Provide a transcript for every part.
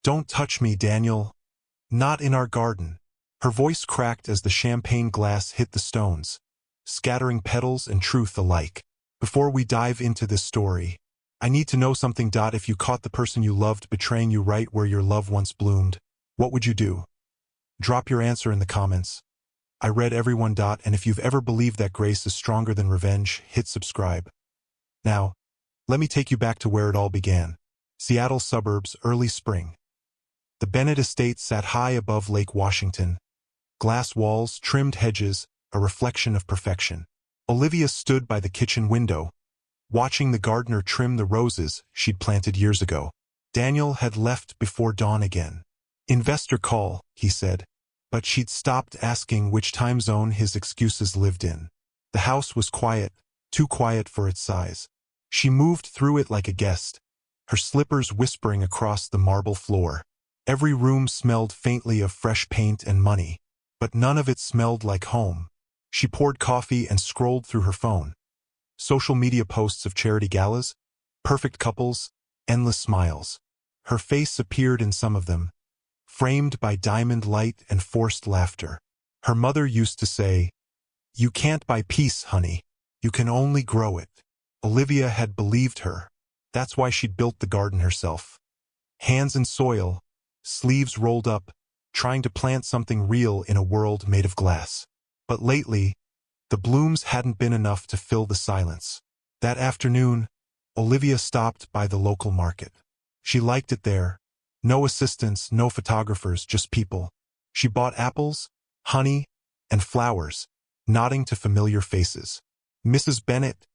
Don't touch me, Daniel. Not in our garden. Her voice cracked as the champagne glass hit the stones, scattering petals and truth alike. Before we dive into this story, I need to know something. If you caught the person you loved betraying you right where your love once bloomed, what would you do? Drop your answer in the comments. I read everyone. And if you've ever believed that grace is stronger than revenge, hit subscribe. Now, let me take you back to where it all began. Seattle suburbs, early spring. The Bennett estate sat high above Lake Washington. Glass walls, trimmed hedges, a reflection of perfection. Olivia stood by the kitchen window, watching the gardener trim the roses she'd planted years ago. Daniel had left before dawn again. Investor call, he said, but she'd stopped asking which time zone his excuses lived in. The house was quiet, too quiet for its size. She moved through it like a guest, her slippers whispering across the marble floor. Every room smelled faintly of fresh paint and money, but none of it smelled like home. She poured coffee and scrolled through her phone. Social media posts of charity galas, perfect couples, endless smiles. Her face appeared in some of them, framed by diamond light and forced laughter. Her mother used to say, "You can't buy peace, honey. You can only grow it." Olivia had believed her. That's why she'd built the garden herself. Hands in soil, sleeves rolled up, trying to plant something real in a world made of glass. But lately, the blooms hadn't been enough to fill the silence. That afternoon, Olivia stopped by the local market. She liked it there. No assistants, no photographers, just people. She bought apples, honey, and flowers, nodding to familiar faces. "Mrs. Bennett,"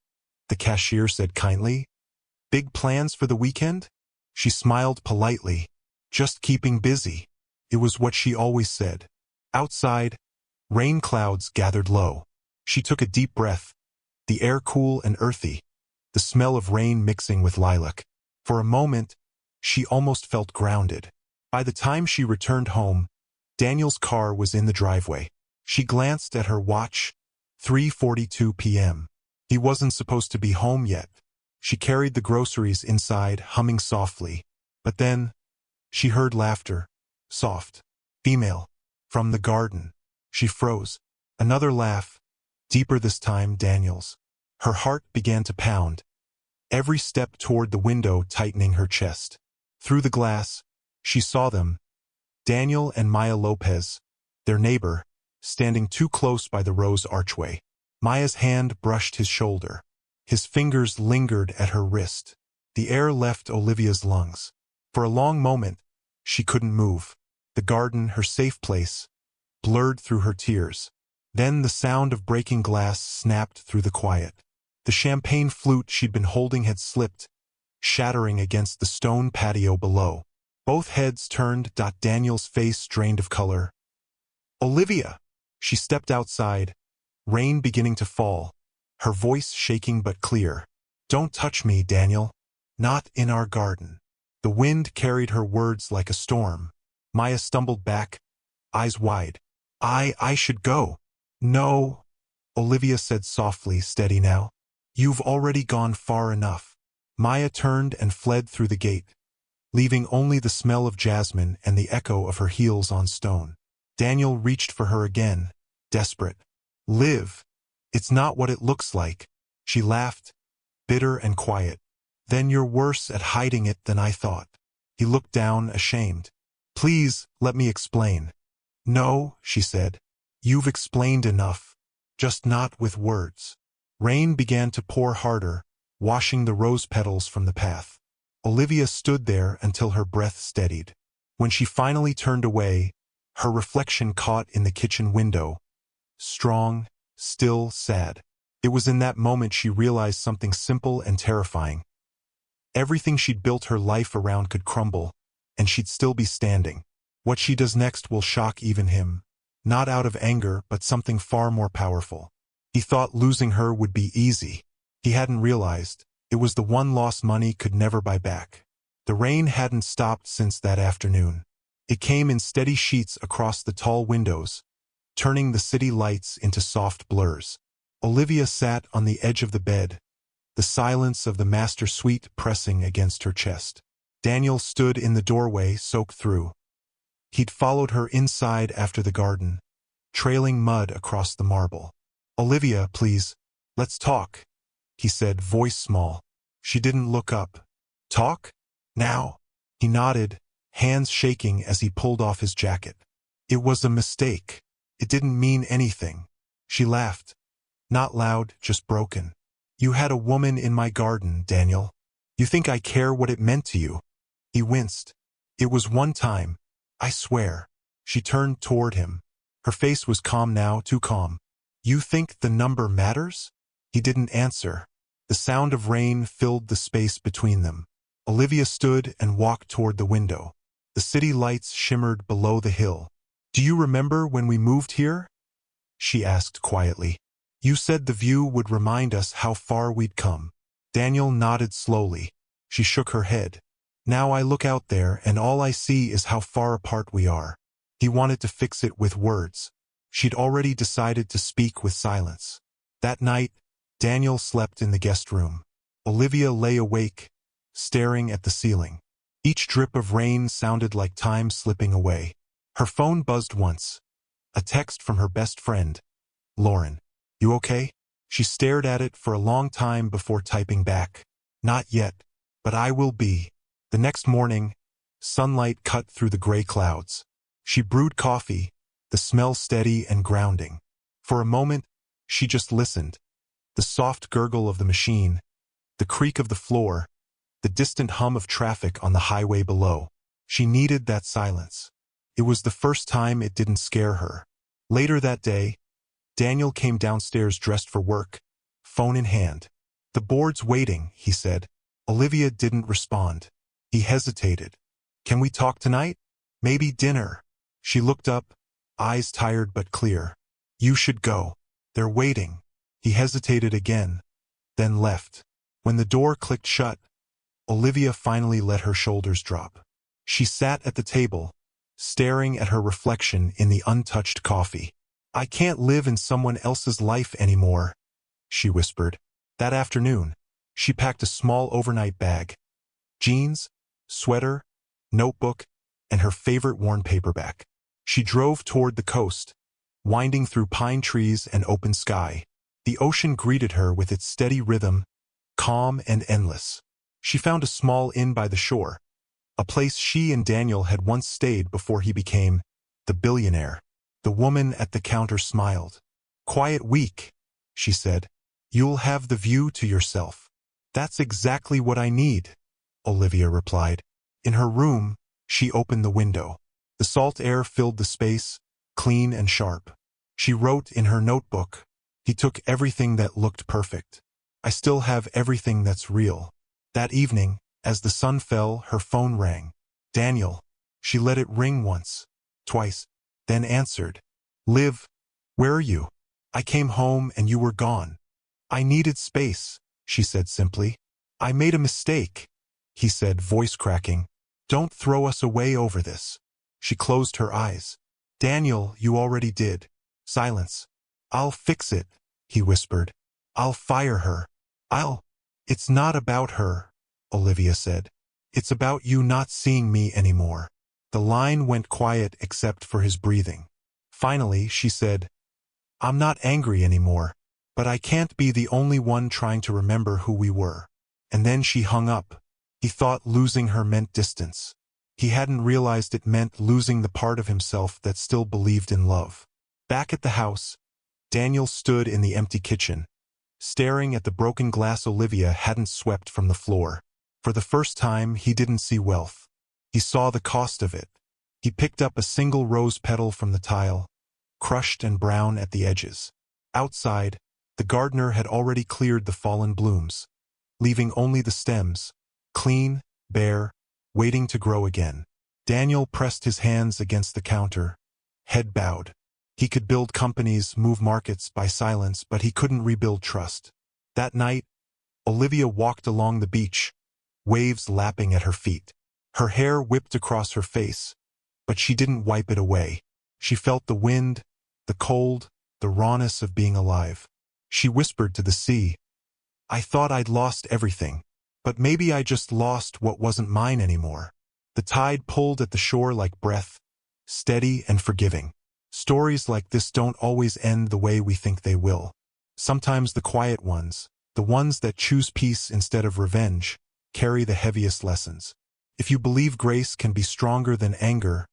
the cashier said kindly. "Big plans for the weekend?" She smiled politely. "Just keeping busy." It was what she always said. Outside, rain clouds gathered low. She took a deep breath, the air cool and earthy, the smell of rain mixing with lilac. For a moment, she almost felt grounded. By the time she returned home, Daniel's car was in the driveway. She glanced at her watch, 3:42 p.m. He wasn't supposed to be home yet. She carried the groceries inside, humming softly. But then, she heard laughter, soft, female, from the garden. She froze. Another laugh, deeper this time, Daniel's. Her heart began to pound, every step toward the window tightening her chest. Through the glass, she saw them, Daniel and Maya Lopez, their neighbor, standing too close by the rose archway. Maya's hand brushed his shoulder. His fingers lingered at her wrist. The air left Olivia's lungs. For a long moment, she couldn't move. The garden, her safe place, blurred through her tears. Then the sound of breaking glass snapped through the quiet. The champagne flute she'd been holding had slipped, shattering against the stone patio below. Both heads turned. Daniel's face drained of color. "Olivia!" She stepped outside, rain beginning to fall, her voice shaking but clear. "Don't touch me, Daniel. Not in our garden." The wind carried her words like a storm. Maya stumbled back, eyes wide. I should go." "No," Olivia said softly, steady now. "You've already gone far enough." Maya turned and fled through the gate, leaving only the smell of jasmine and the echo of her heels on stone. Daniel reached for her again, desperate. "Live. It's not what it looks like." She laughed, bitter and quiet. "Then you're worse at hiding it than I thought." He looked down, ashamed. "Please, let me explain." "No," she said. "You've explained enough. Just not with words." Rain began to pour harder, washing the rose petals from the path. Olivia stood there until her breath steadied. When she finally turned away, her reflection caught in the kitchen window. Strong, still, sad. It was in that moment she realized something simple and terrifying. Everything she'd built her life around could crumble, and she'd still be standing. What she does next will shock even him. Not out of anger, but something far more powerful. He thought losing her would be easy. He hadn't realized it was the one loss money could never buy back. The rain hadn't stopped since that afternoon. It came in steady sheets across the tall windows, turning the city lights into soft blurs. Olivia sat on the edge of the bed, the silence of the master suite pressing against her chest. Daniel stood in the doorway, soaked through. He'd followed her inside after the garden, trailing mud across the marble. "Olivia, please, let's talk," he said, voice small. She didn't look up. "Talk? Now?" He nodded, hands shaking as he pulled off his jacket. "It was a mistake. It didn't mean anything." She laughed. Not loud, just broken. "You had a woman in my garden, Daniel. You think I care what it meant to you?" He winced. "It was one time, I swear." She turned toward him. Her face was calm now, too calm. "You think the number matters?" He didn't answer. The sound of rain filled the space between them. Olivia stood and walked toward the window. The city lights shimmered below the hill. "Do you remember when we moved here?" she asked quietly. "You said the view would remind us how far we'd come." Daniel nodded slowly. She shook her head. "Now I look out there and all I see is how far apart we are." He wanted to fix it with words. She'd already decided to speak with silence. That night, Daniel slept in the guest room. Olivia lay awake, staring at the ceiling. Each drip of rain sounded like time slipping away. Her phone buzzed once. A text from her best friend, Lauren. "You okay?" She stared at it for a long time before typing back. "Not yet, but I will be." The next morning, sunlight cut through the gray clouds. She brewed coffee, the smell steady and grounding. For a moment, she just listened. The soft gurgle of the machine, the creak of the floor, the distant hum of traffic on the highway below. She needed that silence. It was the first time it didn't scare her. Later that day, Daniel came downstairs dressed for work, phone in hand. "The board's waiting," he said. Olivia didn't respond. He hesitated. "Can we talk tonight? Maybe dinner?" She looked up, eyes tired but clear. "You should go. They're waiting." He hesitated again, then left. When the door clicked shut, Olivia finally let her shoulders drop. She sat at the table, staring at her reflection in the untouched coffee. "I can't live in someone else's life anymore," she whispered. That afternoon, she packed a small overnight bag. Jeans, sweater, notebook, and her favorite worn paperback. She drove toward the coast, winding through pine trees and open sky. The ocean greeted her with its steady rhythm, calm and endless. She found a small inn by the shore, a place she and Daniel had once stayed before he became the billionaire. The woman at the counter smiled. "Quiet week," she said. "You'll have the view to yourself." "That's exactly what I need," Olivia replied. In her room, she opened the window. The salt air filled the space, clean and sharp. She wrote in her notebook, "He took everything that looked perfect. I still have everything that's real." That evening, as the sun fell, her phone rang. "Daniel." She let it ring once, twice, then answered. "Liv, where are you? I came home and you were gone." "I needed space," she said simply. "I made a mistake," he said, voice cracking. "Don't throw us away over this." She closed her eyes. "Daniel, you already did." Silence. "I'll fix it," he whispered. "I'll fire her. It's not about her," Olivia said. "It's about you not seeing me anymore." The line went quiet except for his breathing. Finally, she said, "I'm not angry anymore, but I can't be the only one trying to remember who we were." And then she hung up. He thought losing her meant distance. He hadn't realized it meant losing the part of himself that still believed in love. Back at the house, Daniel stood in the empty kitchen, staring at the broken glass Olivia hadn't swept from the floor. For the first time, he didn't see wealth. He saw the cost of it. He picked up a single rose petal from the tile, crushed and brown at the edges. Outside, the gardener had already cleared the fallen blooms, leaving only the stems, clean, bare, waiting to grow again. Daniel pressed his hands against the counter, head bowed. He could build companies, move markets by silence, but he couldn't rebuild trust. That night, Olivia walked along the beach, waves lapping at her feet. Her hair whipped across her face, but she didn't wipe it away. She felt the wind, the cold, the rawness of being alive. She whispered to the sea, "I thought I'd lost everything, But maybe I just lost what wasn't mine anymore. The tide pulled at the shore like breath, steady and forgiving. Stories like this don't always end the way we think they will. Sometimes the quiet ones, the ones that choose peace instead of revenge, carry the heaviest lessons. If you believe grace can be stronger than anger,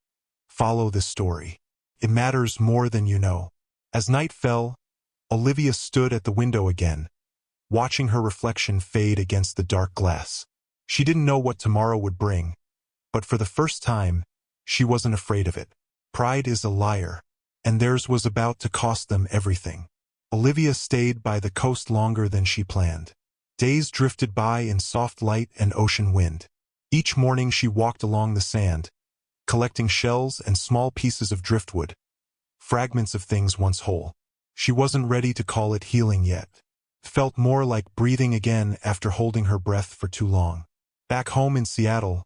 follow this story. It matters more than you know. As night fell, Olivia stood at the window again, watching her reflection fade against the dark glass. She didn't know what tomorrow would bring, but for the first time, she wasn't afraid of it. Pride is a liar, and theirs was about to cost them everything. Olivia stayed by the coast longer than she planned. Days drifted by in soft light and ocean wind. Each morning she walked along the sand, collecting shells and small pieces of driftwood, fragments of things once whole. She wasn't ready to call it healing yet. It felt more like breathing again after holding her breath for too long. Back home in Seattle,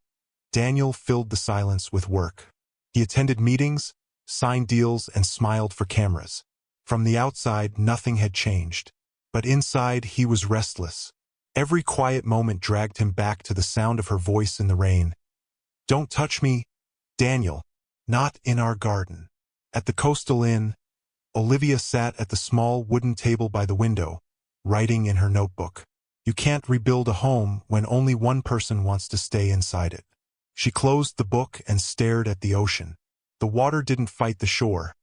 Daniel filled the silence with work. He attended meetings, signed deals, and smiled for cameras. From the outside, nothing had changed. But inside, he was restless. Every quiet moment dragged him back to the sound of her voice in the rain. "Don't touch me, Daniel. Not in our garden." At the Coastal Inn, Olivia sat at the small wooden table by the window, writing in her notebook. You can't rebuild a home when only one person wants to stay inside it. She closed the book and stared at the ocean. The water didn't fight the shore.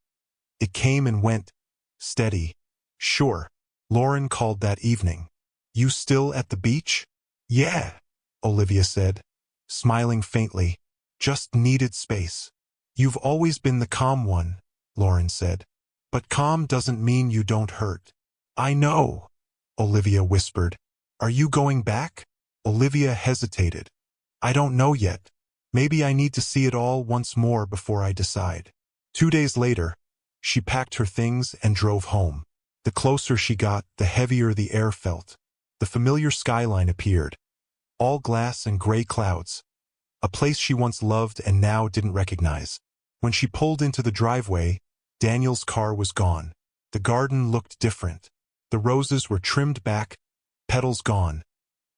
It came and went, steady. "Sure," Lauren called that evening. "You still at the beach?" "Yeah," Olivia said, smiling faintly. "Just needed space." "You've always been the calm one," Lauren said. "But calm doesn't mean you don't hurt." "I know," Olivia whispered. "Are you going back?" Olivia hesitated. "I don't know yet. Maybe I need to see it all once more before I decide." 2 days later, she packed her things and drove home. The closer she got, the heavier the air felt. The familiar skyline appeared, all glass and gray clouds, a place she once loved and now didn't recognize. When she pulled into the driveway, Daniel's car was gone. The garden looked different. The roses were trimmed back, petals gone,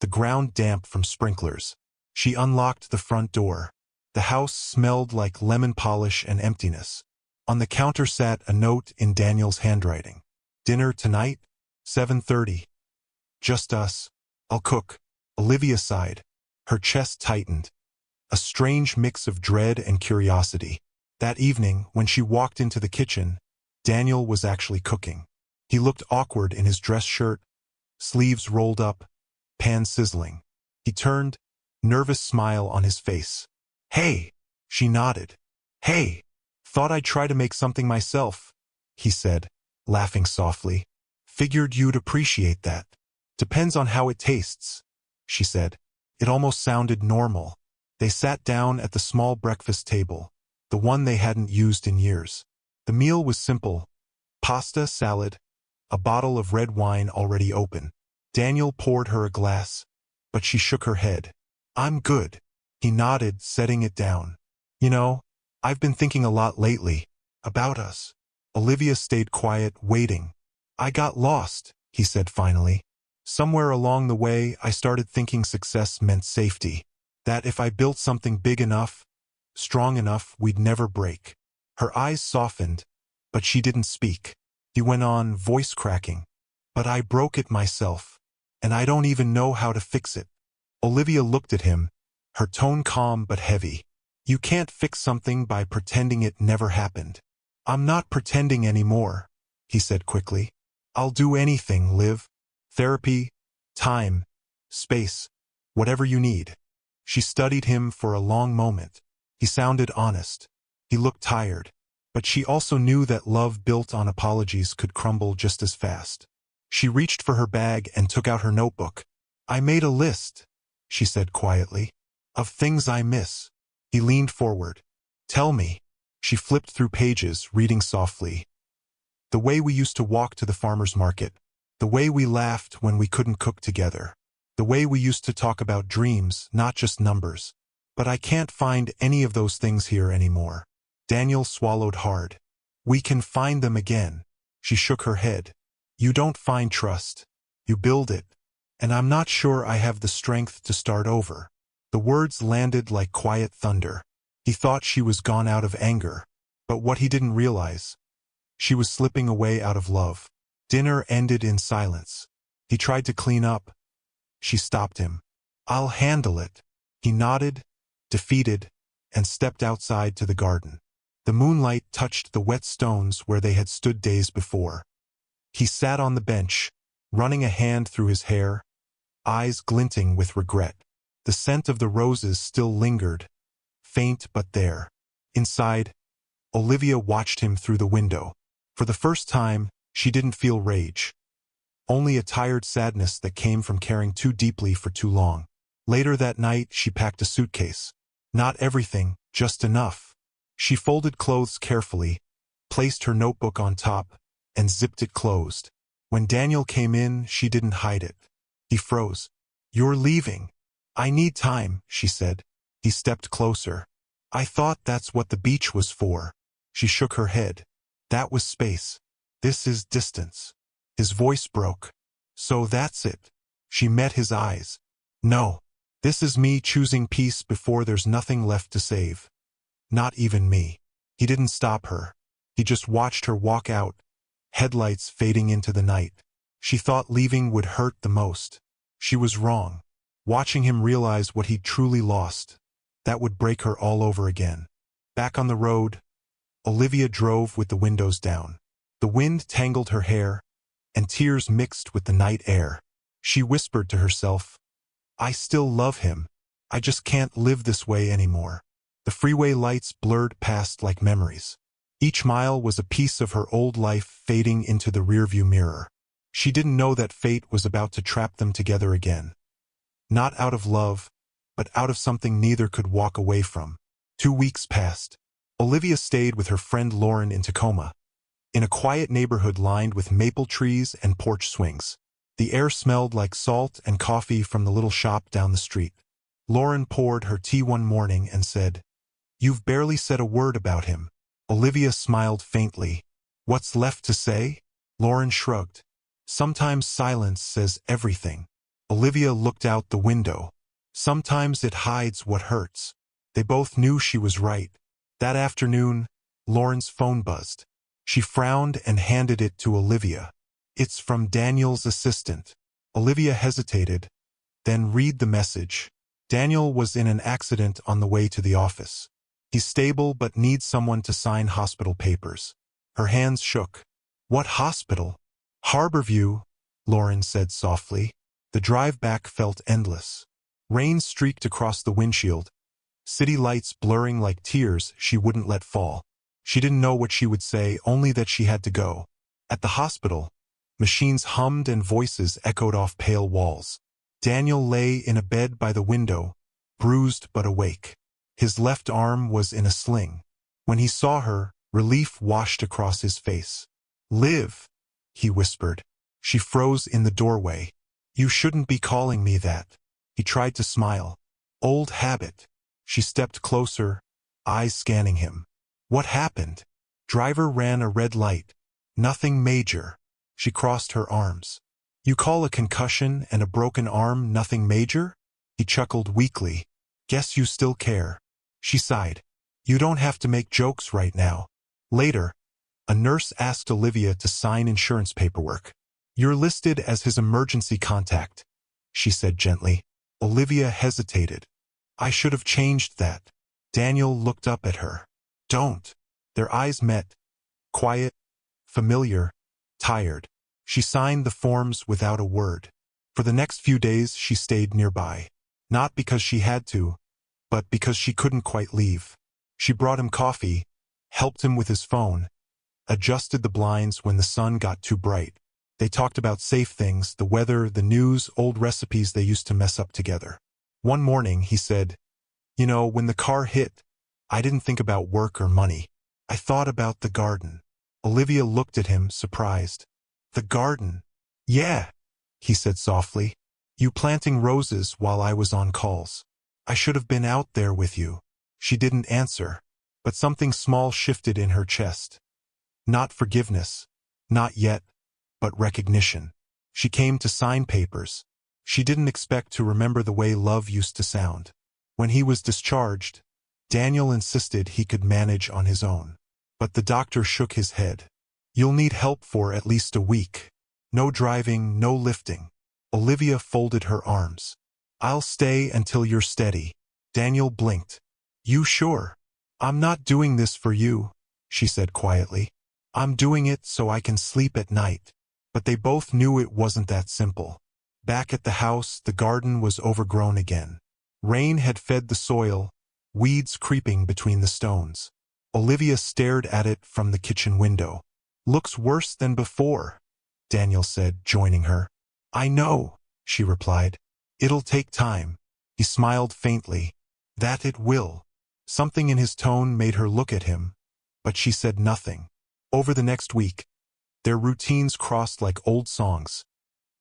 the ground damp from sprinklers. She unlocked the front door. The house smelled like lemon polish and emptiness. On the counter sat a note in Daniel's handwriting. "Dinner tonight? 7:30. Just us. I'll cook." Olivia sighed. Her chest tightened. A strange mix of dread and curiosity. That evening, when she walked into the kitchen, Daniel was actually cooking. He looked awkward in his dress shirt, sleeves rolled up, pan sizzling. He turned, nervous smile on his face. "Hey," she nodded. "Hey, thought I'd try to make something myself," he said, laughing softly. "Figured you'd appreciate that." "Depends on how it tastes," she said. It almost sounded normal. They sat down at the small breakfast table, the one they hadn't used in years. The meal was simple: pasta, salad, a bottle of red wine already open. Daniel poured her a glass, but she shook her head. "I'm good." He nodded, setting it down. "You know, I've been thinking a lot lately. About us." Olivia stayed quiet, waiting. "I got lost," he said finally. "Somewhere along the way, I started thinking success meant safety. That if I built something big enough, strong enough, we'd never break." Her eyes softened, but she didn't speak. He went on, voice cracking. "But I broke it myself, and I don't even know how to fix it." Olivia looked at him, her tone calm but heavy. "You can't fix something by pretending it never happened." "I'm not pretending anymore," he said quickly. "I'll do anything, Liv. Therapy, time, space, whatever you need." She studied him for a long moment. He sounded honest. He looked tired. But she also knew that love built on apologies could crumble just as fast. She reached for her bag and took out her notebook. "I made a list," she said quietly, "of things I miss." He leaned forward. "Tell me." She flipped through pages, reading softly. "The way we used to walk to the farmer's market. The way we laughed when we couldn't cook together. The way we used to talk about dreams, not just numbers. But I can't find any of those things here anymore." Daniel swallowed hard. "We can find them again." She shook her head. "You don't find trust. You build it. And I'm not sure I have the strength to start over. The words landed like quiet thunder. He thought she was gone out of anger. But what he didn't realize, she was slipping away out of love. Dinner ended in silence. He tried to clean up. She stopped him. I'll handle it. He nodded, defeated, and stepped outside to the garden. The moonlight touched the wet stones where they had stood days before. He sat on the bench, running a hand through his hair, eyes glinting with regret. The scent of the roses still lingered, faint but there. Inside, Olivia watched him through the window. For the first time, she didn't feel rage. Only a tired sadness that came from caring too deeply for too long. Later that night, she packed a suitcase. Not everything, just enough. She folded clothes carefully, placed her notebook on top, and zipped it closed. When Daniel came in, she didn't hide it. He froze. You're leaving. I need time, she said. He stepped closer. I thought that's what the beach was for. She shook her head. That was space. This is distance. His voice broke. So that's it. She met his eyes. No. This is me choosing peace before there's nothing left to save. Not even me. He didn't stop her. He just watched her walk out, headlights fading into the night. She thought leaving would hurt the most. She was wrong. Watching him realize what he'd truly lost, that would break her all over again. Back on the road, Olivia drove with the windows down. The wind tangled her hair, and tears mixed with the night air. She whispered to herself, I still love him. I just can't live this way anymore. The freeway lights blurred past like memories. Each mile was a piece of her old life fading into the rearview mirror. She didn't know that fate was about to trap them together again. Not out of love, but out of something neither could walk away from. 2 weeks passed. Olivia stayed with her friend Lauren in Tacoma, in a quiet neighborhood lined with maple trees and porch swings. The air smelled like salt and coffee from the little shop down the street. Lauren poured her tea one morning and said, You've barely said a word about him. Olivia smiled faintly. What's left to say? Lauren shrugged. Sometimes silence says everything. Olivia looked out the window. Sometimes it hides what hurts. They both knew she was right. That afternoon, Lauren's phone buzzed. She frowned and handed it to Olivia. It's from Daniel's assistant. Olivia hesitated, then read the message. Daniel was in an accident on the way to the office. He's stable but needs someone to sign hospital papers. Her hands shook. What hospital? Harborview, Lauren said softly. The drive back felt endless. Rain streaked across the windshield, city lights blurring like tears she wouldn't let fall. She didn't know what she would say, only that she had to go. At the hospital, machines hummed and voices echoed off pale walls. Daniel lay in a bed by the window, bruised but awake. His left arm was in a sling. When he saw her, relief washed across his face. Liv, he whispered. She froze in the doorway. You shouldn't be calling me that. He tried to smile. Old habit. She stepped closer, eyes scanning him. What happened? Driver ran a red light. Nothing major. She crossed her arms. You call a concussion and a broken arm nothing major? He chuckled weakly. Guess you still care. She sighed. You don't have to make jokes right now. Later, a nurse asked Olivia to sign insurance paperwork. You're listed as his emergency contact, she said gently. Olivia hesitated. I should have changed that. Daniel looked up at her. Don't. Their eyes met. Quiet, familiar, tired. She signed the forms without a word. For the next few days she stayed nearby. Not because she had to, but because she couldn't quite leave. She brought him coffee, helped him with his phone, adjusted the blinds when the sun got too bright. They talked about safe things, the weather, the news, old recipes they used to mess up together. One morning he said, You know, when the car hit, I didn't think about work or money. I thought about the garden. Olivia looked at him, surprised. The garden? Yeah, he said softly. You planting roses while I was on calls. I should have been out there with you. She didn't answer, but something small shifted in her chest. Not forgiveness, not yet, but recognition. She came to sign papers. She didn't expect to remember the way love used to sound. When he was discharged, Daniel insisted he could manage on his own. But the doctor shook his head. You'll need help for at least a week. No driving, no lifting. Olivia folded her arms. I'll stay until you're steady. Daniel blinked. You sure? I'm not doing this for you, she said quietly. I'm doing it so I can sleep at night. But they both knew it wasn't that simple. Back at the house, the garden was overgrown again. Rain had fed the soil, weeds creeping between the stones. Olivia stared at it from the kitchen window. Looks worse than before, Daniel said, joining her. I know, she replied. It'll take time. He smiled faintly. That it will. Something in his tone made her look at him, but she said nothing. Over the next week, their routines crossed like old songs.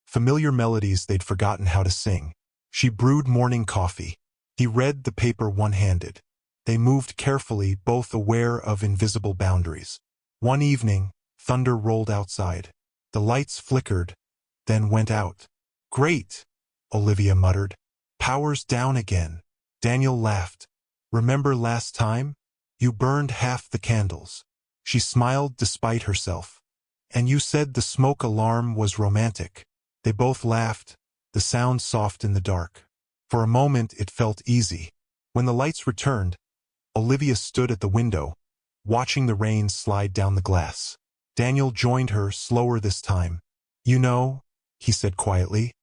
Familiar melodies they'd forgotten how to sing. She brewed morning coffee. He read the paper one-handed. They moved carefully, both aware of invisible boundaries. One evening, thunder rolled outside. The lights flickered, then went out. Great, Olivia muttered. Power's down again. Daniel laughed. Remember last time? You burned half the candles. She smiled despite herself. And you said the smoke alarm was romantic. They both laughed, the sound soft in the dark. For a moment it felt easy. When the lights returned, Olivia stood at the window, watching the rain slide down the glass. Daniel joined her, slower this time. You know, he said quietly,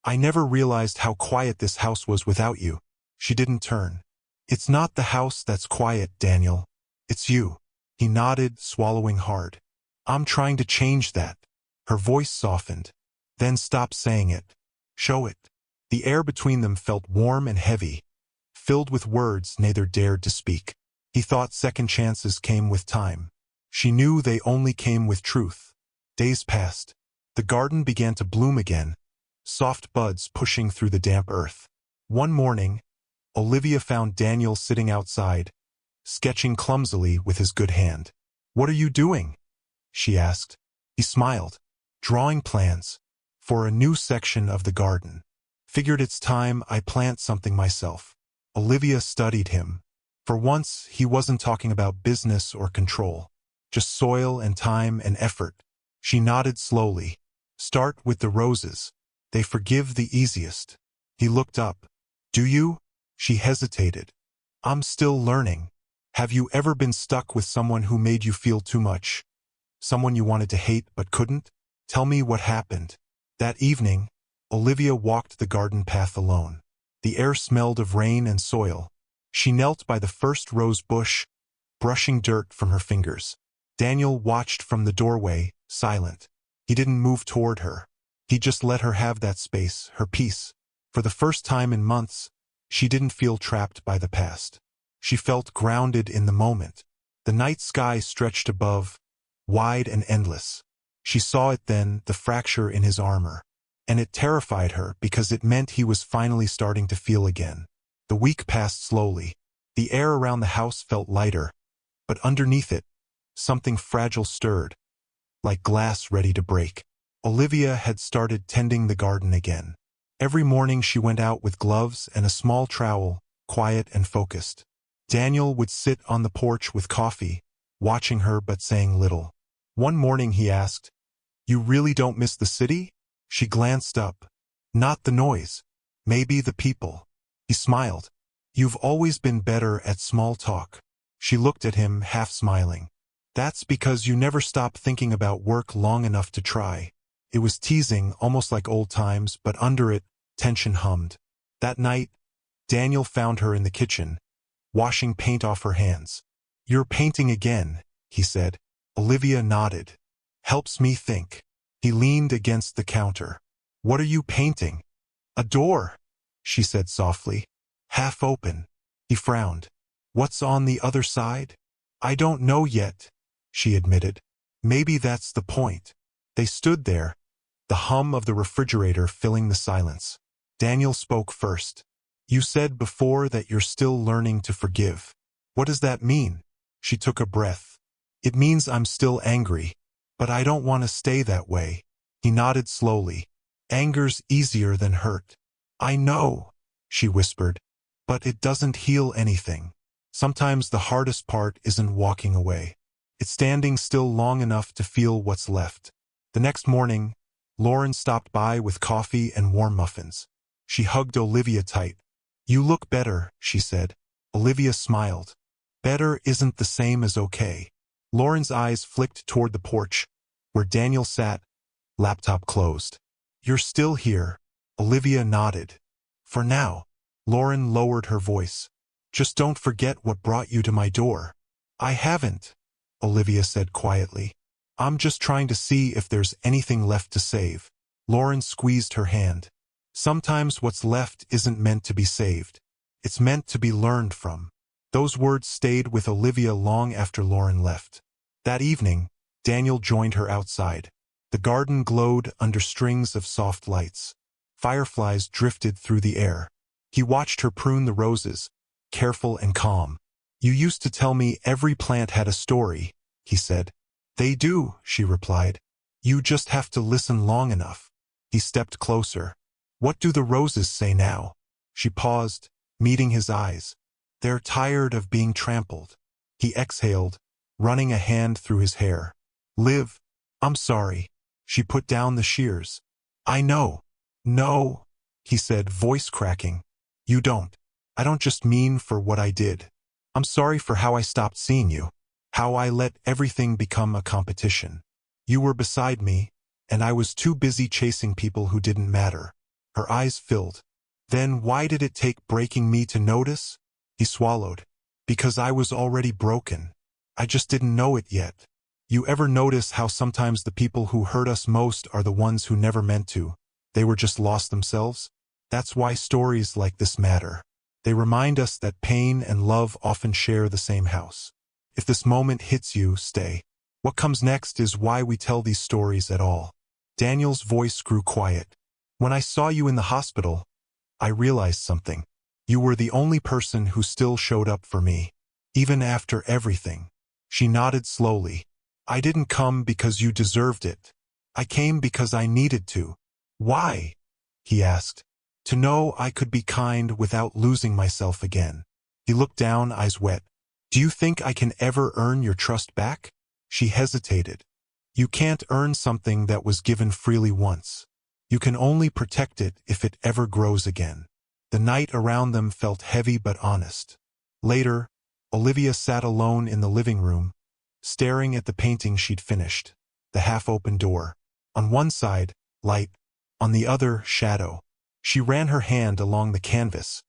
I never realized how quiet this house was without you. She didn't turn. It's not the house that's quiet, Daniel. It's you. He nodded, swallowing hard. I'm trying to change that. Her voice softened. Then stopped saying it. Show it. The air between them felt warm and heavy, filled with words neither dared to speak. He thought second chances came with time. She knew they only came with truth. Days passed. The garden began to bloom again, soft buds pushing through the damp earth. One morning, Olivia found Daniel sitting outside, sketching clumsily with his good hand. What are you doing? She asked. He smiled. Drawing plans. For a new section of the garden. Figured it's time I plant something myself. Olivia studied him. For once, he wasn't talking about business or control. Just soil and time and effort. She nodded slowly. Start with the roses. They forgive the easiest. He looked up. Do you? She hesitated. I'm still learning. Have you ever been stuck with someone who made you feel too much? Someone you wanted to hate but couldn't? Tell me what happened. That evening, Olivia walked the garden path alone. The air smelled of rain and soil. She knelt by the first rose bush, brushing dirt from her fingers. Daniel watched from the doorway, silent. He didn't move toward her. He just let her have that space, her peace. For the first time in months, she didn't feel trapped by the past. She felt grounded in the moment. The night sky stretched above, wide and endless. She saw it then, the fracture in his armor. And it terrified her because it meant he was finally starting to feel again. The week passed slowly. The air around the house felt lighter, but underneath it, something fragile stirred, like glass ready to break. Olivia had started tending the garden again. Every morning she went out with gloves and a small trowel, quiet and focused. Daniel would sit on the porch with coffee, watching her but saying little. One morning he asked, You really don't miss the city? She glanced up. Not the noise. Maybe the people. He smiled. You've always been better at small talk. She looked at him, half smiling. That's because you never stop thinking about work long enough to try. It was teasing, almost like old times, but under it, tension hummed. That night, Daniel found her in the kitchen, washing paint off her hands. You're painting again, he said. Olivia nodded. Helps me think. He leaned against the counter. What are you painting? A door, she said softly. Half open. He frowned. What's on the other side? I don't know yet, she admitted. Maybe that's the point. They stood there, the hum of the refrigerator filling the silence. Daniel spoke first. You said before that you're still learning to forgive. What does that mean? She took a breath. It means I'm still angry, but I don't want to stay that way. He nodded slowly. Anger's easier than hurt. I know, she whispered, but it doesn't heal anything. Sometimes the hardest part isn't walking away. It's standing still long enough to feel what's left. The next morning, Lauren stopped by with coffee and warm muffins. She hugged Olivia tight. You look better, she said. Olivia smiled. Better isn't the same as okay. Lauren's eyes flicked toward the porch, where Daniel sat, laptop closed. You're still here. Olivia nodded. For now. Lauren lowered her voice. Just don't forget what brought you to my door. I haven't, Olivia said quietly. I'm just trying to see if there's anything left to save. Lauren squeezed her hand. Sometimes what's left isn't meant to be saved. It's meant to be learned from. Those words stayed with Olivia long after Lauren left. That evening, Daniel joined her outside. The garden glowed under strings of soft lights. Fireflies drifted through the air. He watched her prune the roses, careful and calm. You used to tell me every plant had a story, he said. They do, she replied. You just have to listen long enough. He stepped closer. What do the roses say now? She paused, meeting his eyes. They're tired of being trampled. He exhaled, running a hand through his hair. Liv, I'm sorry. She put down the shears. I know. No, he said, voice cracking. You don't. I don't just mean for what I did. I'm sorry for how I stopped seeing you. How I let everything become a competition. You were beside me, and I was too busy chasing people who didn't matter. Her eyes filled. Then why did it take breaking me to notice? He swallowed. Because I was already broken. I just didn't know it yet. You ever notice how sometimes the people who hurt us most are the ones who never meant to? They were just lost themselves? That's why stories like this matter. They remind us that pain and love often share the same house. If this moment hits you, stay. What comes next is why we tell these stories at all. Daniel's voice grew quiet. When I saw you in the hospital, I realized something. You were the only person who still showed up for me. Even after everything. She nodded slowly. I didn't come because you deserved it. I came because I needed to. Why? He asked. To know I could be kind without losing myself again. He looked down, eyes wet. Do you think I can ever earn your trust back? She hesitated. You can't earn something that was given freely once. You can only protect it if it ever grows again. The night around them felt heavy but honest. Later, Olivia sat alone in the living room, staring at the painting she'd finished, the half-open door. On one side, light, on the other, shadow. She ran her hand along the canvas,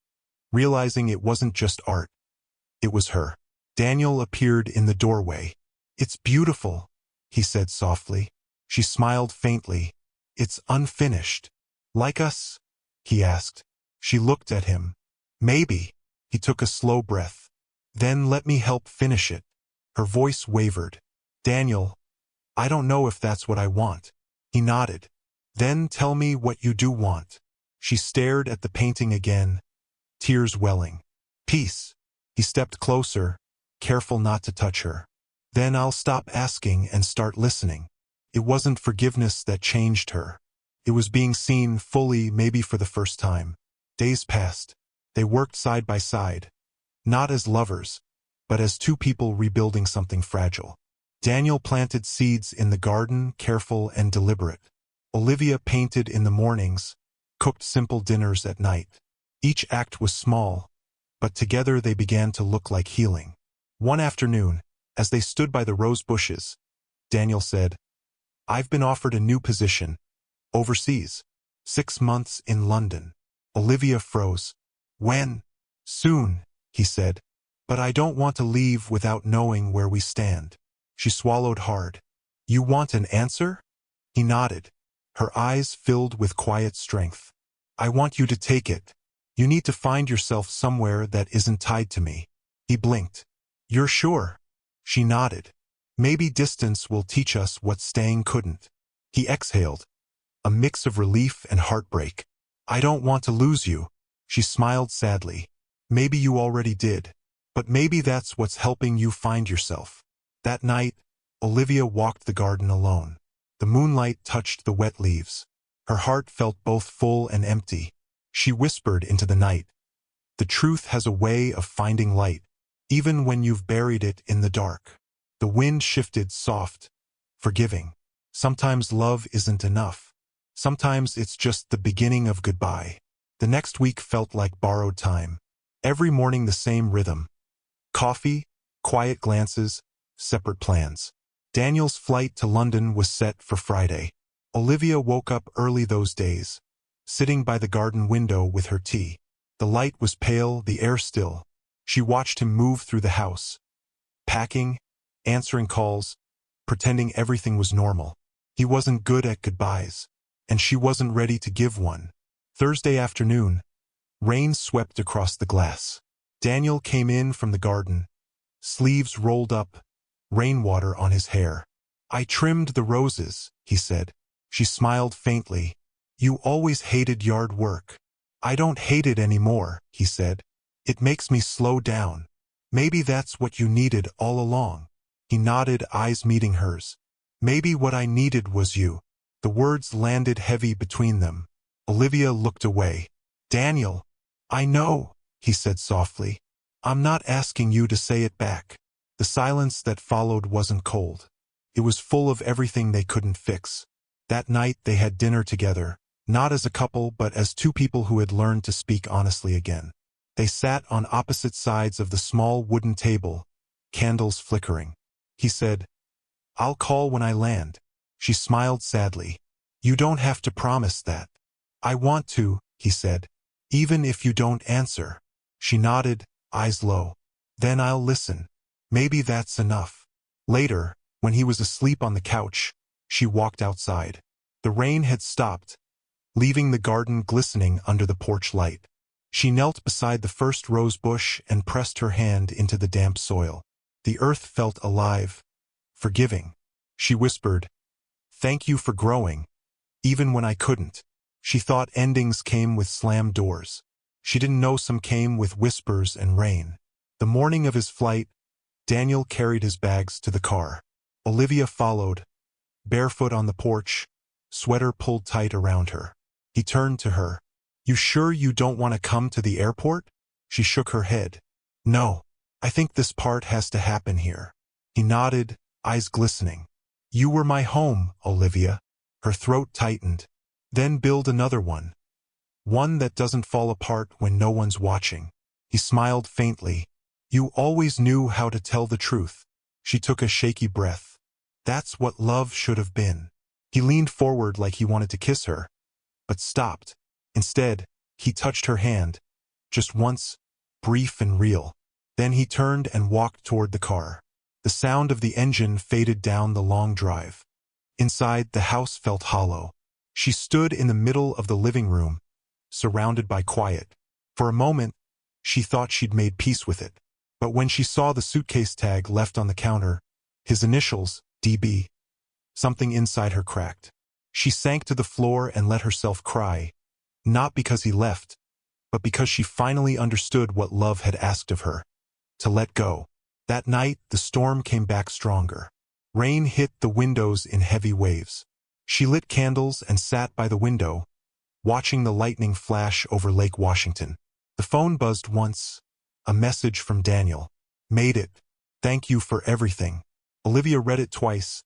realizing it wasn't just art. It was her. Daniel appeared in the doorway. It's beautiful, he said softly. She smiled faintly. It's unfinished. Like us? He asked. She looked at him. Maybe. He took a slow breath. Then let me help finish it. Her voice wavered. Daniel, I don't know if that's what I want. He nodded. Then tell me what you do want. She stared at the painting again, tears welling. Peace. He stepped closer, careful not to touch her. Then I'll stop asking and start listening. It wasn't forgiveness that changed her. It was being seen fully, maybe for the first time. Days passed. They worked side by side, not as lovers, but as two people rebuilding something fragile. Daniel planted seeds in the garden, careful and deliberate. Olivia painted in the mornings, cooked simple dinners at night. Each act was small, but together they began to look like healing. One afternoon, as they stood by the rose bushes, Daniel said, I've been offered a new position, overseas, 6 months in London. Olivia froze. When? Soon, he said. But I don't want to leave without knowing where we stand. She swallowed hard. You want an answer? He nodded. Her eyes filled with quiet strength. I want you to take it. You need to find yourself somewhere that isn't tied to me. He blinked. You're sure? She nodded. Maybe distance will teach us what staying couldn't. He exhaled, a mix of relief and heartbreak. I don't want to lose you. She smiled sadly. Maybe you already did. But maybe that's what's helping you find yourself. That night, Olivia walked the garden alone. The moonlight touched the wet leaves. Her heart felt both full and empty. She whispered into the night, "The truth has a way of finding light, even when you've buried it in the dark." The wind shifted, soft, forgiving. Sometimes love isn't enough. Sometimes it's just the beginning of goodbye. The next week felt like borrowed time. Every morning the same rhythm. Coffee, quiet glances, separate plans. Daniel's flight to London was set for Friday. Olivia woke up early those days, sitting by the garden window with her tea. The light was pale, the air still. She watched him move through the house, packing, answering calls, pretending everything was normal. He wasn't good at goodbyes, and she wasn't ready to give one. Thursday afternoon, rain swept across the glass. Daniel came in from the garden, sleeves rolled up, rainwater on his hair. "I trimmed the roses," he said. She smiled faintly. "You always hated yard work." "I don't hate it anymore," he said. "It makes me slow down. Maybe that's what you needed all along." He nodded, eyes meeting hers. "Maybe what I needed was you." The words landed heavy between them. Olivia looked away. "Daniel, I know," he said softly. "I'm not asking you to say it back." The silence that followed wasn't cold. It was full of everything they couldn't fix. That night they had dinner together, not as a couple but as two people who had learned to speak honestly again. They sat on opposite sides of the small wooden table, candles flickering. He said, "I'll call when I land." She smiled sadly. "You don't have to promise that." "I want to," he said, "even if you don't answer." She nodded, eyes low. "Then I'll listen. Maybe that's enough." Later, when he was asleep on the couch, she walked outside. The rain had stopped, leaving the garden glistening under the porch light. She knelt beside the first rose bush and pressed her hand into the damp soil. The earth felt alive, forgiving. She whispered, "Thank you for growing, even when I couldn't." She thought endings came with slammed doors. She didn't know some came with whispers and rain. The morning of his flight, Daniel carried his bags to the car. Olivia followed, barefoot on the porch, sweater pulled tight around her. He turned to her. "You sure you don't want to come to the airport?" She shook her head. "No, I think this part has to happen here." He nodded, eyes glistening. "You were my home, Olivia." Her throat tightened. "Then build another one. One that doesn't fall apart when no one's watching." He smiled faintly. "You always knew how to tell the truth." She took a shaky breath. "That's what love should have been." He leaned forward like he wanted to kiss her, but stopped. Instead, he touched her hand, just once, brief and real. Then he turned and walked toward the car. The sound of the engine faded down the long drive. Inside, the house felt hollow. She stood in the middle of the living room, surrounded by quiet. For a moment, she thought she'd made peace with it. But when she saw the suitcase tag left on the counter, his initials, DB, something inside her cracked. She sank to the floor and let herself cry, not because he left, but because she finally understood what love had asked of her, to let go. That night, the storm came back stronger. Rain hit the windows in heavy waves. She lit candles and sat by the window, watching the lightning flash over Lake Washington. The phone buzzed once, a message from Daniel. "Made it. Thank you for everything." Olivia read it twice,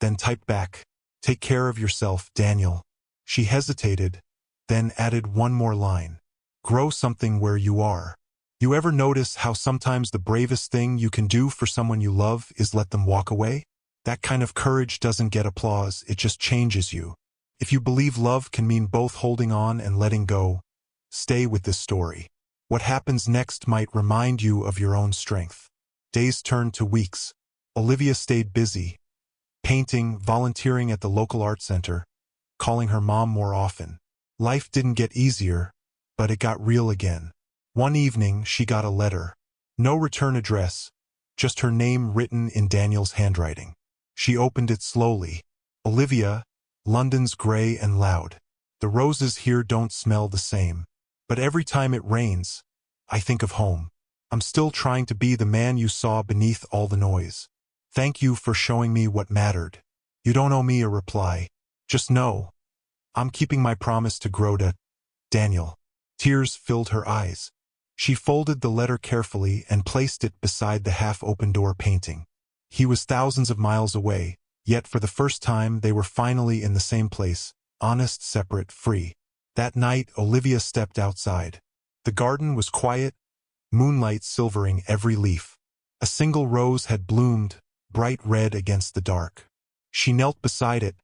then typed back, "Take care of yourself, Daniel." She hesitated, then added one more line. "Grow something where you are." You ever notice how sometimes the bravest thing you can do for someone you love is let them walk away? That kind of courage doesn't get applause, it just changes you. If you believe love can mean both holding on and letting go, stay with this story. What happens next might remind you of your own strength. Days turned to weeks. Olivia stayed busy, painting, volunteering at the local art center, calling her mom more often. Life didn't get easier, but it got real again. One evening, she got a letter. No return address, just her name written in Daniel's handwriting. She opened it slowly. "Olivia, London's gray and loud. The roses here don't smell the same. But every time it rains, I think of home. I'm still trying to be the man you saw beneath all the noise. Thank you for showing me what mattered." You don't owe me a reply. Just know, I'm keeping my promise to grow to Daniel. Tears filled her eyes. She folded the letter carefully and placed it beside the half-open door painting. He was thousands of miles away, yet for the first time they were finally in the same place, honest, separate, free. That night, Olivia stepped outside. The garden was quiet, moonlight silvering every leaf. A single rose had bloomed, bright red against the dark. She knelt beside it,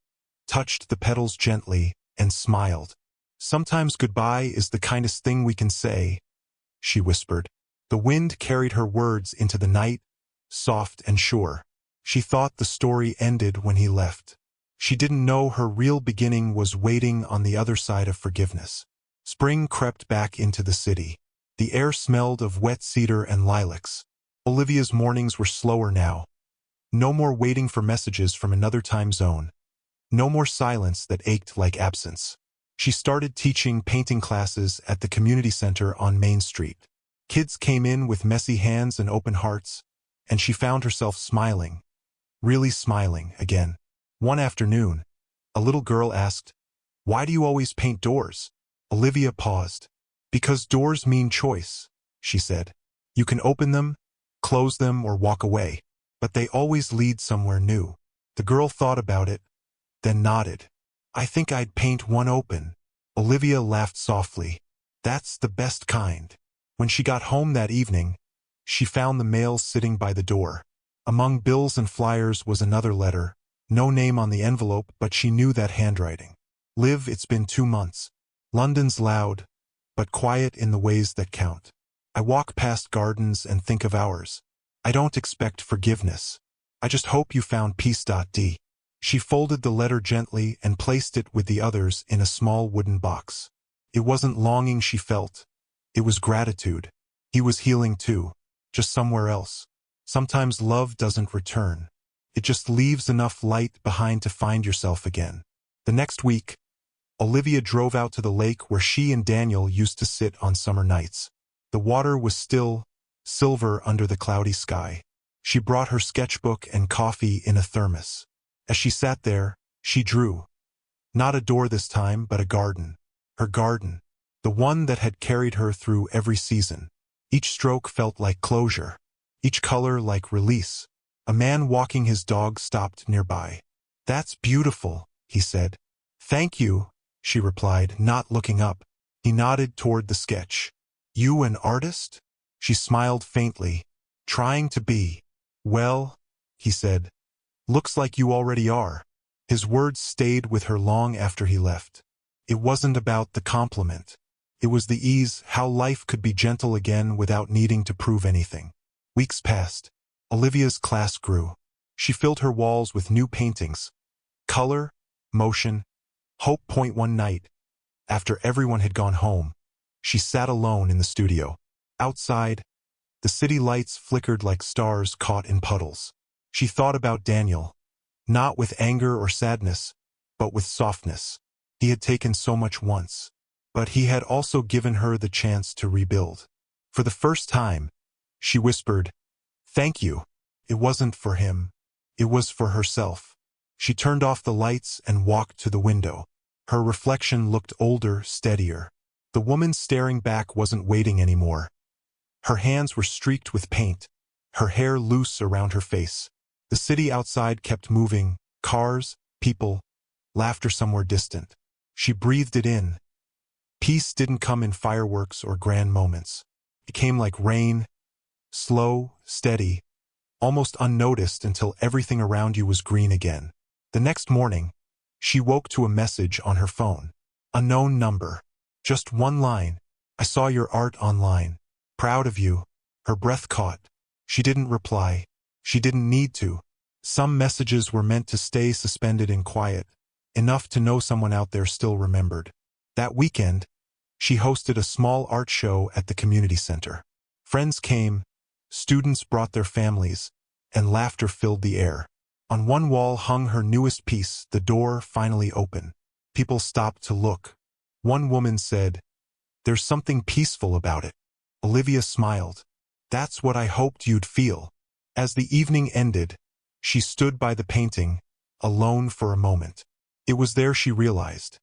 touched the petals gently, and smiled. "Sometimes goodbye is the kindest thing we can say," she whispered. The wind carried her words into the night, soft and sure. She thought the story ended when he left. She didn't know her real beginning was waiting on the other side of forgiveness. Spring crept back into the city. The air smelled of wet cedar and lilacs. Olivia's mornings were slower now. No more waiting for messages from another time zone. No more silence that ached like absence. She started teaching painting classes at the community center on Main Street. Kids came in with messy hands and open hearts, and she found herself smiling, really smiling again. One afternoon, a little girl asked, "Why do you always paint doors?" Olivia paused. "Because doors mean choice," she said. "You can open them, close them, or walk away, but they always lead somewhere new." The girl thought about it, then nodded. "I think I'd paint one open." Olivia laughed softly. "That's the best kind." When she got home that evening, she found the mail sitting by the door. Among bills and flyers was another letter. No name on the envelope, but she knew that handwriting. "Liv, it's been 2 months. London's loud, but quiet in the ways that count. I walk past gardens and think of ours. I don't expect forgiveness. I just hope you found peace. D." She folded the letter gently and placed it with the others in a small wooden box. It wasn't longing she felt. It was gratitude. He was healing too, just somewhere else. Sometimes love doesn't return. It just leaves enough light behind to find yourself again. The next week, Olivia drove out to the lake where she and Daniel used to sit on summer nights. The water was still, silver under the cloudy sky. She brought her sketchbook and coffee in a thermos. As she sat there, she drew. Not a door this time, but a garden. Her garden. The one that had carried her through every season. Each stroke felt like closure. Each color like release. A man walking his dog stopped nearby. "That's beautiful," he said. "Thank you," she replied, not looking up. He nodded toward the sketch. "You an artist?" She smiled faintly. "Trying to be." "Well," he said, "looks like you already are." His words stayed with her long after he left. It wasn't about the compliment. It was the ease, how life could be gentle again without needing to prove anything. Weeks passed. Olivia's class grew. She filled her walls with new paintings. Color, motion, hope. One night, after everyone had gone home, she sat alone in the studio. Outside, the city lights flickered like stars caught in puddles. She thought about Daniel, not with anger or sadness, but with softness. He had taken so much once, but he had also given her the chance to rebuild. For the first time, she whispered, "Thank you." It wasn't for him. It was for herself. She turned off the lights and walked to the window. Her reflection looked older, steadier. The woman staring back wasn't waiting anymore. Her hands were streaked with paint, her hair loose around her face. The city outside kept moving, cars, people, laughter somewhere distant. She breathed it in. Peace didn't come in fireworks or grand moments. It came like rain, slow, steady, almost unnoticed until everything around you was green again. The next morning, she woke to a message on her phone. Unknown number. Just one line. "I saw your art online. Proud of you." Her breath caught. She didn't reply. She didn't need to. Some messages were meant to stay suspended in quiet, enough to know someone out there still remembered. That weekend, she hosted a small art show at the community center. Friends came, students brought their families, and laughter filled the air. On one wall hung her newest piece, the door finally open. People stopped to look. One woman said, "There's something peaceful about it." Olivia smiled. "That's what I hoped you'd feel." As the evening ended, she stood by the painting, alone for a moment. It was there she realized.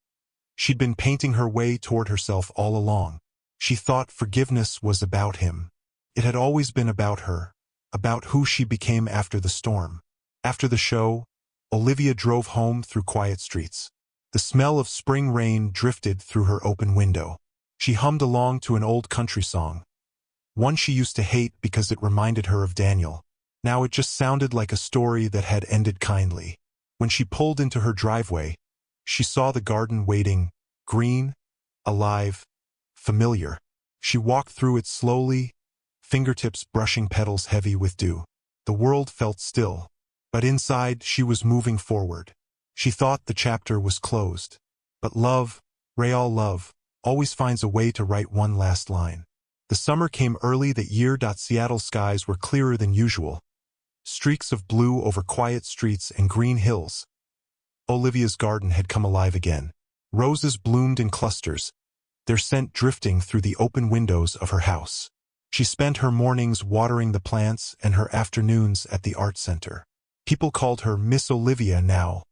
She'd been painting her way toward herself all along. She thought forgiveness was about him. It had always been about her, about who she became after the storm. After the show, Olivia drove home through quiet streets. The smell of spring rain drifted through her open window. She hummed along to an old country song, one she used to hate because it reminded her of Daniel. Now it just sounded like a story that had ended kindly. When she pulled into her driveway, she saw the garden waiting, green, alive, familiar. She walked through it slowly, fingertips brushing petals heavy with dew. The world felt still, but inside she was moving forward. She thought the chapter was closed. But love, real love, always finds a way to write one last line. The summer came early that year. Seattle's skies were clearer than usual. Streaks of blue over quiet streets and green hills. Olivia's garden had come alive again. Roses bloomed in clusters, their scent drifting through the open windows of her house. She spent her mornings watering the plants and her afternoons at the art center. People called her Miss Olivia now,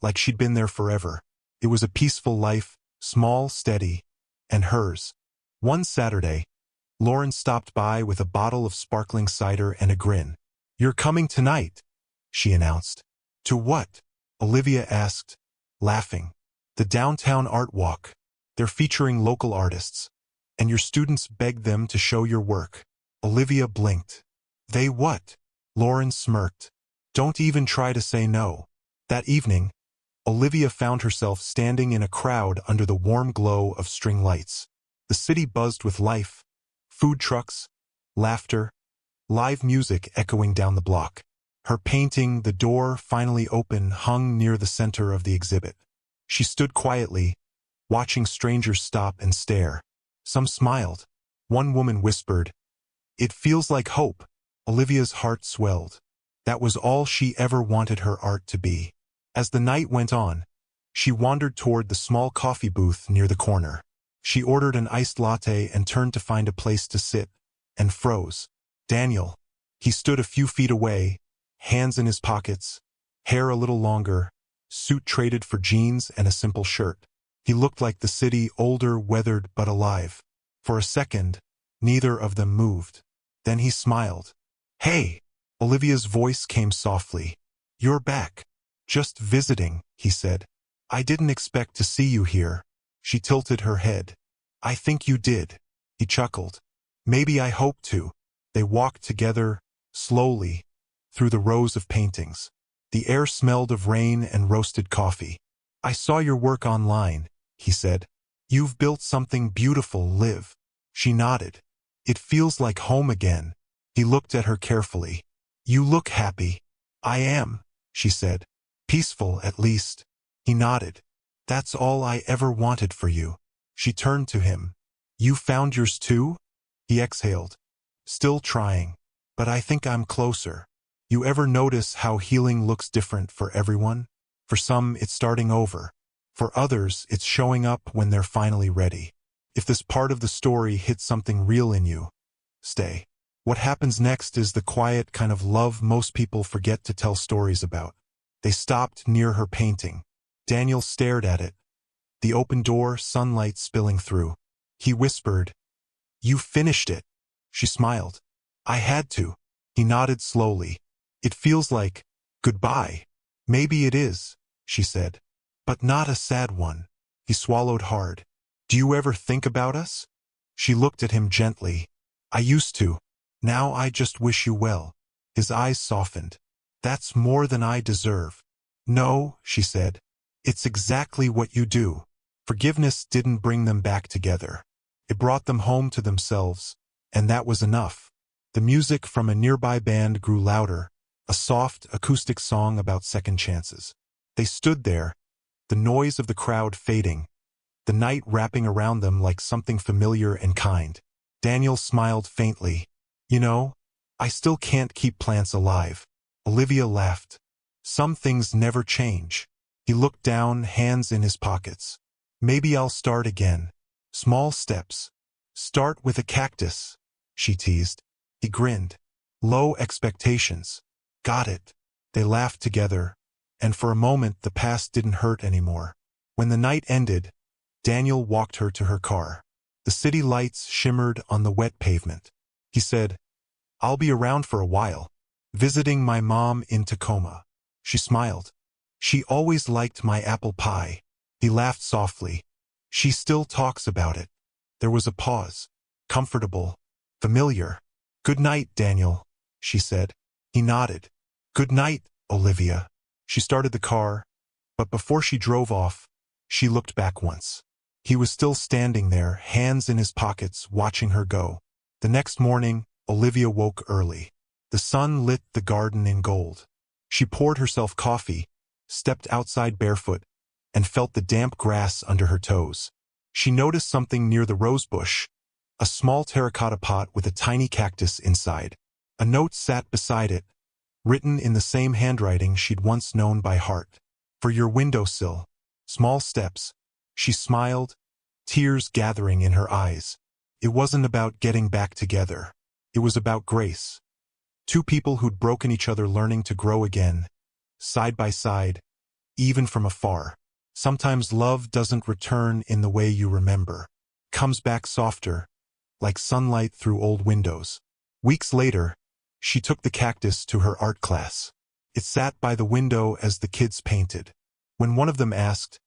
like she'd been there forever. It was a peaceful life, small, steady, and hers. One Saturday, Lauren stopped by with a bottle of sparkling cider and a grin. "You're coming tonight," she announced. "To what?" Olivia asked, laughing. "The downtown art walk. They're featuring local artists, and your students begged them to show your work." Olivia blinked. "They what?" Lauren smirked. "Don't even try to say no." That evening, Olivia found herself standing in a crowd under the warm glow of string lights. The city buzzed with life, food trucks, laughter, live music echoing down the block. Her painting, The Door Finally Open, hung near the center of the exhibit. She stood quietly, watching strangers stop and stare. Some smiled. One woman whispered, "It feels like hope." Olivia's heart swelled. That was all she ever wanted her art to be. As the night went on, she wandered toward the small coffee booth near the corner. She ordered an iced latte and turned to find a place to sit, and froze. Daniel. He stood a few feet away, hands in his pockets, hair a little longer, suit traded for jeans and a simple shirt. He looked like the city, older, weathered, but alive. For a second, neither of them moved. Then he smiled. "Hey!" Olivia's voice came softly. "You're back." "Just visiting," he said. "I didn't expect to see you here." She tilted her head. "I think you did." He chuckled. "Maybe I hoped to." They walked together, slowly, through the rows of paintings. The air smelled of rain and roasted coffee. "I saw your work online," he said. "You've built something beautiful, Liv." She nodded. "It feels like home again." He looked at her carefully. "You look happy." "I am," she said. "Peaceful, at least." He nodded. "That's all I ever wanted for you." She turned to him. "You found yours too?" He exhaled. "Still trying. But I think I'm closer." You ever notice how healing looks different for everyone? For some, it's starting over. For others, it's showing up when they're finally ready. If this part of the story hits something real in you, stay. What happens next is the quiet kind of love most people forget to tell stories about. They stopped near her painting. Daniel stared at it. The open door, sunlight spilling through. He whispered, "You finished it." She smiled. "I had to." He nodded slowly. "It feels like goodbye." "Maybe it is," she said. "But not a sad one." He swallowed hard. "Do you ever think about us?" She looked at him gently. "I used to. Now I just wish you well." His eyes softened. "That's more than I deserve." "No," she said. "It's exactly what you do." Forgiveness didn't bring them back together. It brought them home to themselves, and that was enough. The music from a nearby band grew louder, a soft, acoustic song about second chances. They stood there, the noise of the crowd fading, the night wrapping around them like something familiar and kind. Daniel smiled faintly. "You know, I still can't keep plants alive." Olivia laughed. "Some things never change." He looked down, hands in his pockets. "Maybe I'll start again. Small steps. Start with a cactus," she teased. He grinned. "Low expectations." "Got it." They laughed together, and for a moment the past didn't hurt anymore. When the night ended, Daniel walked her to her car. The city lights shimmered on the wet pavement. He said, "I'll be around for a while, visiting my mom in Tacoma." She smiled. "She always liked my apple pie." He laughed softly. "She still talks about it." There was a pause. Comfortable. Familiar. "Good night, Daniel," she said. He nodded. "Good night, Olivia." She started the car, but before she drove off, she looked back once. He was still standing there, hands in his pockets, watching her go. The next morning, Olivia woke early. The sun lit the garden in gold. She poured herself coffee, stepped outside barefoot, and felt the damp grass under her toes. She noticed something near the rose bush, a small terracotta pot with a tiny cactus inside. A note sat beside it, written in the same handwriting she'd once known by heart. "For your windowsill. Small steps." She smiled, tears gathering in her eyes. It wasn't about getting back together. It was about grace. Two people who'd broken each other learning to grow again, side by side, even from afar. Sometimes love doesn't return in the way you remember. It comes back softer, like sunlight through old windows. Weeks later, she took the cactus to her art class. It sat by the window as the kids painted. When one of them asked,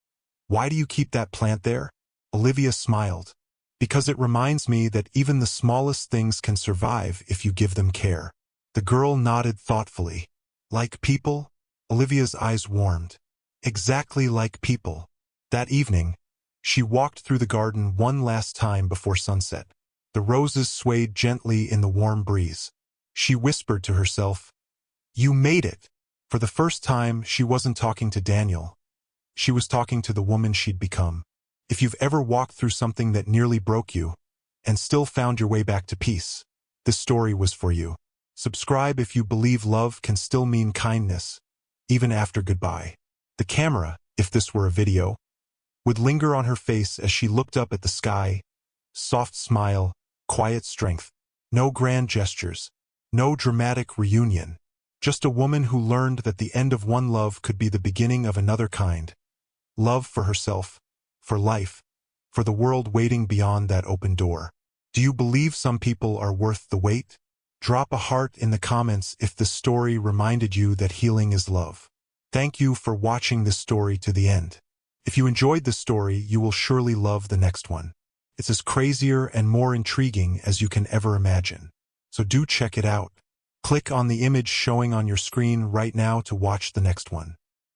"Why do you keep that plant there?" Olivia smiled. "Because it reminds me that even the smallest things can survive if you give them care." The girl nodded thoughtfully. "Like people?" Olivia's eyes warmed. "Exactly like people." That evening, she walked through the garden one last time before sunset. The roses swayed gently in the warm breeze. She whispered to herself, "You made it." For the first time, she wasn't talking to Daniel. She was talking to the woman she'd become. If you've ever walked through something that nearly broke you, and still found your way back to peace, this story was for you. Subscribe if you believe love can still mean kindness, even after goodbye. The camera, if this were a video, would linger on her face as she looked up at the sky. Soft smile, quiet strength. No grand gestures. No dramatic reunion. Just a woman who learned that the end of one love could be the beginning of another kind. Love for herself, for life, for the world waiting beyond that open door. Do you believe some people are worth the wait? Drop a heart in the comments if this story reminded you that healing is love. Thank you for watching this story to the end. If you enjoyed this story, you will surely love the next one. It's as crazier and more intriguing as you can ever imagine. So do check it out. Click on the image showing on your screen right now to watch the next one.